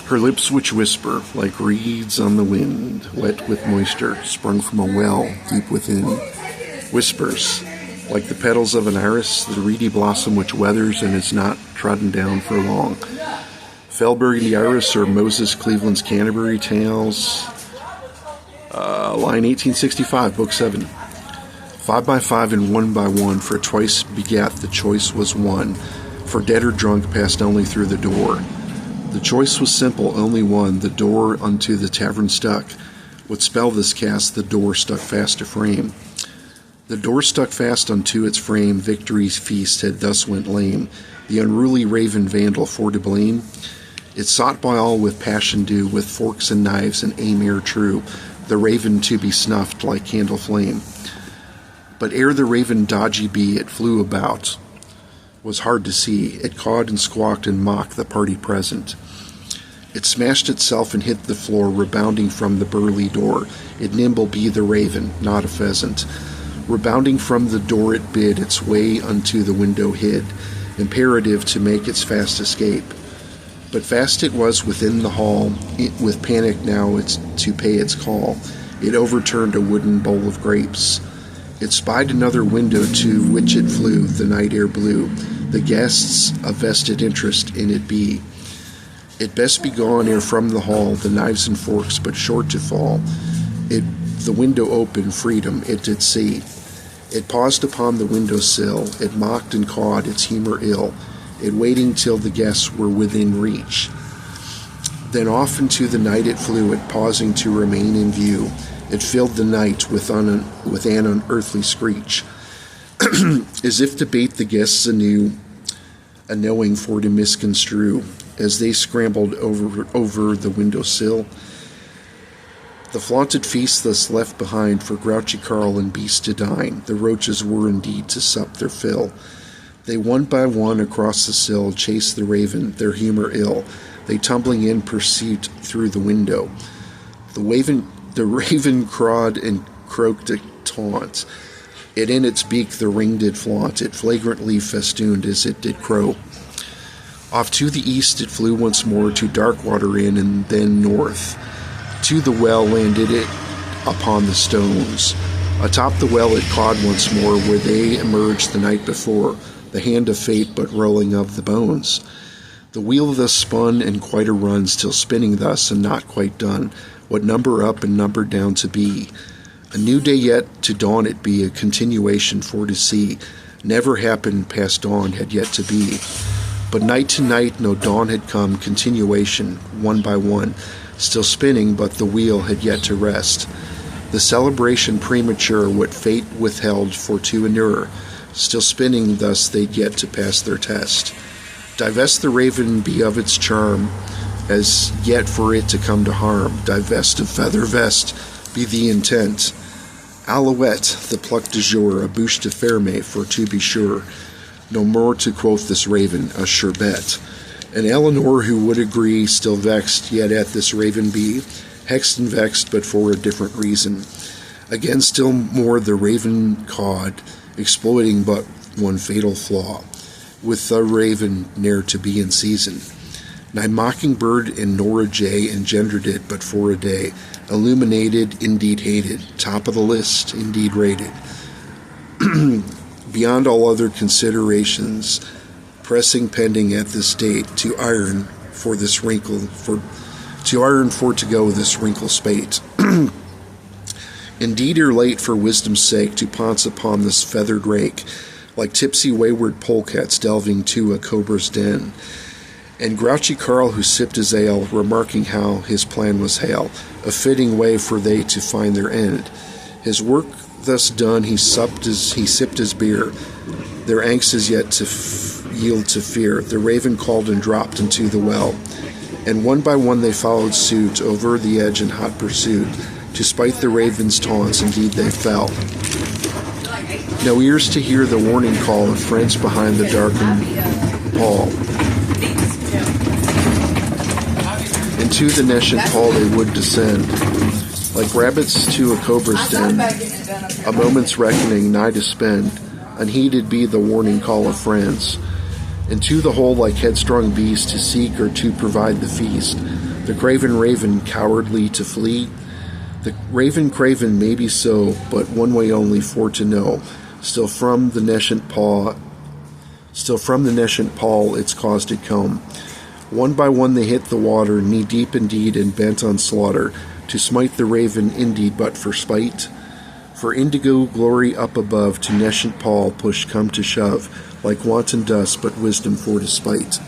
Her lips which whisper, like reeds on the wind, wet with moisture, sprung from a well deep within. Whispers, like the petals of an iris, the reedy blossom which weathers and is not trodden down for long. Fell Burgundy Iris, or Moses Cleveland's Canterbury Tales, line 1865, book 7. 5 by 5 and 1 by 1, for twice begat the choice was one, for dead or drunk passed only through the door. The choice was simple, only one, the door unto the tavern stuck. What spell this cast, the door stuck fast to frame. The door stuck fast unto its frame, victory's feast had thus went lame, the unruly raven vandal for to blame. It sought by all with passion due, with forks and knives and aim ere true, the raven to be snuffed like candle flame. But ere the raven dodgy be, it flew about, was hard to see, it cawed and squawked and mocked the party present. It smashed itself and hit the floor, rebounding from the burly door. It nimble be the raven, not a pheasant. Rebounding from the door it bid its way unto the window hid, imperative to make its fast escape. But fast it was within the hall, with panic now it's to pay its call. It overturned a wooden bowl of grapes. It spied another window to which it flew, the night air blew. The guests a vested interest in it be. It best be gone ere from the hall, the knives and forks but short to fall. The window open, freedom it did see. It paused upon the window sill, it mocked and cawed its humor ill, it waiting till the guests were within reach. Then off into the night it flew, it pausing to remain in view. It filled the night with an unearthly screech, as if to bait the guests anew, a knowing for to misconstrue, as they scrambled over the window sill. The flaunted feast thus left behind for grouchy Carl and beast to dine, the roaches were indeed to sup their fill. They one by one across the sill chased the raven, their humor ill, they tumbling in pursuit through the window. The raven crowed and croaked a taunt. It in its beak the ring did flaunt, it flagrantly festooned as it did crow. Off to the east it flew once more, to Darkwater Inn, and then north. To the well landed it upon the stones. Atop the well it cawed once more, where they emerged the night before, the hand of fate but rolling of the bones. The wheel thus spun and quite a run, still spinning thus and not quite done, what number up and number down to be. A new day yet to dawn it be, a continuation for to see. Never happened past dawn had yet to be. But night to night no dawn had come, continuation, one by one, still spinning, but the wheel had yet to rest. The celebration premature, what fate withheld for to endure, still spinning thus they'd yet to pass their test. Divest the raven be of its charm, as yet for it to come to harm. Divest of feather vest be the intent. Alouette, the pluck du jour, a bouche de ferme, for to be sure. No more to quoth this raven, a sure bet. And Eleanor, who would agree, still vexed, yet at this raven be, hexed and vexed, but for a different reason. Again still more the raven cawed, exploiting but one fatal flaw, with the raven ne'er to be in season. Nigh mockingbird and nor a jay engendered it but for a day, illuminated, indeed hated, top of the list, indeed rated. Beyond all other considerations, pressing pending at this date, to iron for this wrinkle, to go this wrinkle spate. Indeed ere late for wisdom's sake, to pounce upon this feathered rake, like tipsy wayward polecats delving to a cobra's den. And grouchy Carl, who sipped his ale, remarking how his plan was hale, a fitting way for they to find their end. His work thus done, he sipped his beer. Their angst is yet to yield to fear. The raven called and dropped into the well, and one by one they followed suit over the edge in hot pursuit. To spite the raven's taunts, indeed they fell. No ears to hear the warning call of friends behind the darkened hall. Into the nescient hall they would descend, like rabbits to a cobra's den, a moment's reckoning nigh to spend, unheeded be the warning call of friends. Into the hole like headstrong beasts to seek or to provide the feast, The craven raven, cowardly to flee. The raven craven may be so, but one way only for to know. Still from the nescient paw its cause did come. One by one they hit the water, knee deep indeed, and bent on slaughter, to smite the raven indeed, but for spite. For indigo glory up above, to nescient Paul push come to shove, like wanton dust, but wisdom for despite.